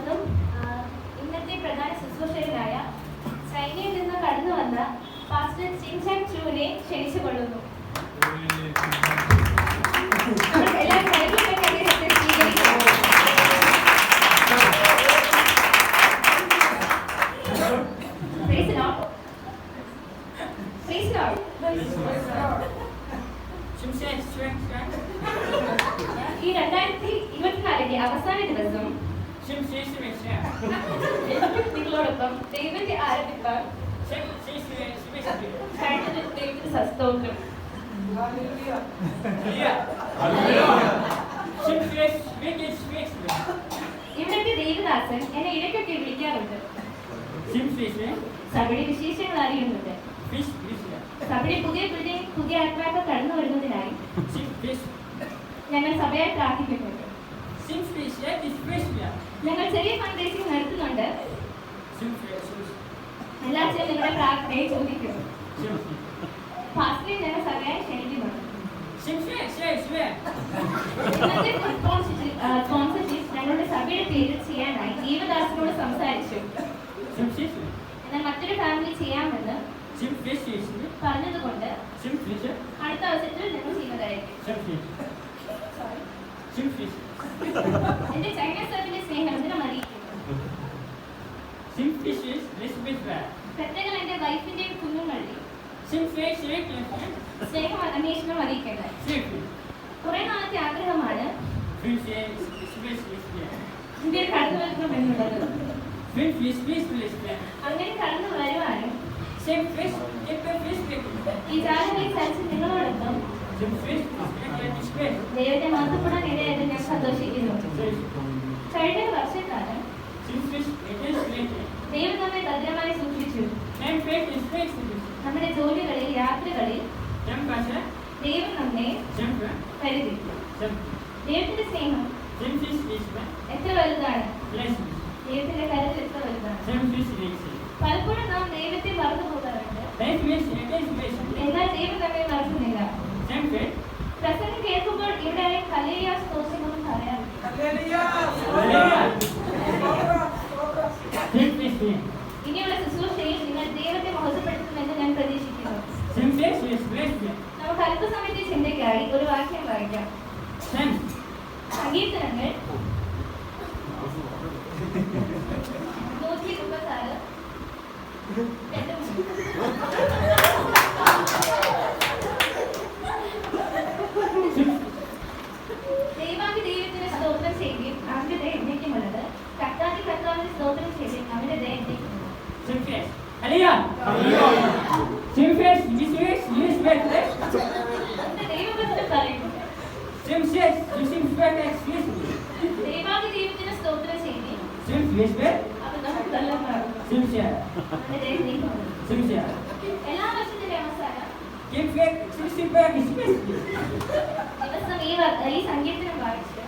നിന്നും ഇന്നത്തെ പ്രധാന ശുശ്രൂഷകനായ ചൈനയിൽ നിന്ന് കടന്നു വന്ന പാസ്റ്റർ ചിൻചാങ് ചൂവിനെ ക്ഷണിച്ചുകൊള്ളുന്നു. ഈ 2024 അവസാന ദിവസം നിങ്ങളോടൊപ്പം ദൈവത്തെ ആരംഭിക്കാൻ ദൈവത്തിന് സസ്തോത്രം. ഇവിടുത്തെ ദേവദാസൻ എന്നെ ഇടയ്ക്കൊക്കെ വിളിക്കാറുണ്ട്. സഭയുടെ വിശേഷങ്ങൾ അറിയുന്നുണ്ട്. സഭയുടെ പുതിയ ബിൽഡിംഗ് പുതിയ ആത്മാക്കൾ കടന്നു വരുന്നതിനായി ഞങ്ങൾ സഭയായി പ്രാർത്ഥിക്കുന്നുണ്ട്. ഞങ്ങൾ ചെറിയ ഫണ്ട് റേസിംഗ് നടത്തുന്നുണ്ട്. എല്ലാത്തിനും നിങ്ങളുടെ പ്രാർത്ഥനയെ ചോദിക്കുന്നു. ഫാസ്റ്റിൽ ഞങ്ങൾ സഭയായി ക്ഷണിക്കുന്നുണ്ട്. സ്പോൺസർഷിപ്പ് ഞങ്ങളുടെ സഭയുടെ പേരിൽ ചെയ്യാനായി ജീവദാസനോട് സംസാരിച്ചു. എന്നാൽ മറ്റൊരു ഫാമിലി ചെയ്യാമെന്ന് പറഞ്ഞതുകൊണ്ട് അടുത്ത അവസരത്തിൽ ഞങ്ങൾ ചെയ്യുന്നതായിരിക്കും. എന്റെ ചൈന സർവിന്റെ സ്നേഹം അറിയിക്കുന്നു. പ്രത്യേകം എന്റെ വൈഫിന്റെയും കുഞ്ഞുങ്ങളുടെയും സ്നേഹം അന്വേഷണം അറിയിക്കേണ്ടത് കുറെ നാളത്തെ ആഗ്രഹമാണ് ഇന്ത്യയിൽ കടന്നു വരണം എന്നുള്ളത്. അങ്ങനെ കടന്നു വരുവാനും ഈ ജാലകളിൽ ചർച്ച നിങ്ങളോടൊപ്പം ദൈവത്തെ മഹത്വപ്പെടാൻ ഇടയായത് ഞാൻ സന്തോഷിക്കുന്നു. കഴിഞ്ഞ വർഷക്കാലം ദൈവം നമ്മെ ഭദ്രമായി സൂക്ഷിച്ചു. നമ്മുടെ ജോലികളിൽ യാത്രകളിൽ ദൈവം നമ്മെ കരുതി. ദൈവത്തിന്റെ സ്നേഹം എത്ര വലുതാണ്, ദൈവത്തിന്റെ കരുതൽ എത്ര വലുതാണ്. പലപ്പോഴും നാം ദൈവത്തെ മറന്നു പോകാറുണ്ട്. എന്നാൽ ദൈവം നമ്മെ മറക്കുന്നില്ല. പ്രസംഗം കേൾക്കുമ്പോൾ ഇവിടെ ഹല്ലേലൂയ സ്തോത്രമെന്ന് പറയാറുണ്ട്. ഇനിയുള്ള ശുശ്രൂഷയിൽ നിങ്ങൾ ദൈവത്തെ മഹത്വപ്പെടുത്തുമെന്ന് ഞാൻ പ്രതീക്ഷിക്കുന്നു. നമുക്ക് അല്പസമയത്തെ ചിന്തയ്ക്കായി ഒരു വാക്യം വായിക്കാം. സങ്കീർത്തനങ്ങൾ 136 ദൈവാദി ദൈവത്തിന് സ്തോത്രം ചെയ്യും അവന്റെ ദയ എന്നേക്കുമുള്ളത്. കർത്താദി കർത്താവിന് സ്തോത്രം ചെയ്യും അവന്റെ ദയ എന്നേക്കുമുള്ളത്. ദൈവവചനം പറയുന്നു ദൈവാദി ദൈവത്തിന് സ്തോത്രം ചെയ്യും അവൻ നമുക്ക് നല്ല അവന്റെ ദയ എന്നേക്കുമുള്ളത്. എല്ലാ വർഷത്തിന്റെ അവസാനം ദിവസം ഈ സങ്കീർത്തനം വായിച്ച്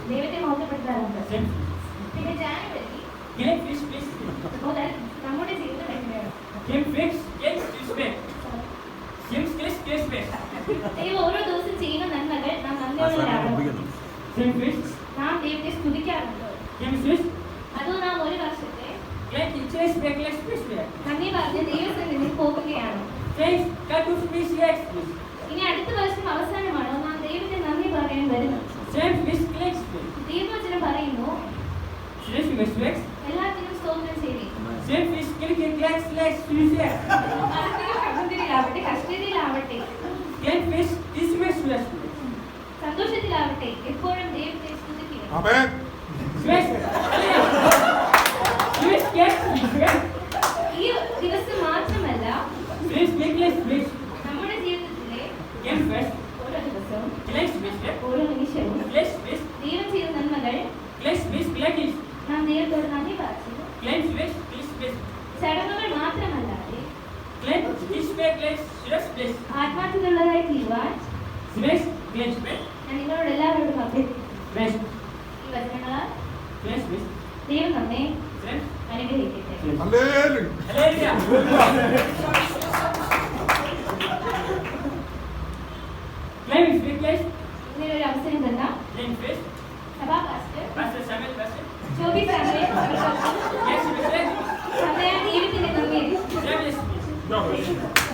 ദൈവത്തെ മഹത്വപ്പെടുത്താറുണ്ട്. പിന്നെ ജാനുവരി മുതൽ നമ്മുടെ ജീവിതം എങ്ങനെയാണ് ദൈവം ഓരോ ദിവസം ചെയ്യുന്ന നന്മകൾ നാം നന്ദിയുള്ളവരാണ്. നാം ദൈവത്തെ സ്തുതിക്കാറുണ്ടോ? അതോ നാം ഒരു വർഷത്തെ നന്ദി പറഞ്ഞ് ദൈവസന്നിധിയിൽ പോകുകയാണോ? ഇനി അടുത്ത വർഷം അവസാനമാണോ നാം ദൈവത്തെ നന്ദി പറയാൻ വരുന്നത്? ദൈവവചനം പറയുന്നു എല്ലാത്തിനും സ്തോത്രം ചെയ്യും. കടത്തിലാവട്ടെ കഷ്ടതയിലാവട്ടെ സന്തോഷത്തിലാവട്ടെ എപ്പോഴും ദൈവത്തെ സ്തുതിക്കുക. ഈ ദിവസം മാത്രമല്ല നമ്മുടെ ജീവിതത്തിലെ ഓരോ ദിവസവും ഓരോ നിമിഷവും ദൈവം ചെയ്ത നന്മകൾ നാം ദൈവത്തോട് നന്ദി പറഞ്ഞു ചടങ്ങുകൾ മാത്രമല്ലാതെ ആത്മാർത്ഥതയുള്ളതായി തീരുവാൻ ഞാൻ നിങ്ങളോട് എല്ലാവരോടും അഭ്യർത്ഥിക്കുന്നു. ഈ വചനങ്ങളാൽ ദൈവം നമ്മെ അനുഗ്രഹിക്കട്ടെ. ഇങ്ങനൊരു അവസരം തന്ന സഭാ പാസ്റ്റർ 24 സമയം ദൈവത്തിന്റെ നന്ദി. Bravo.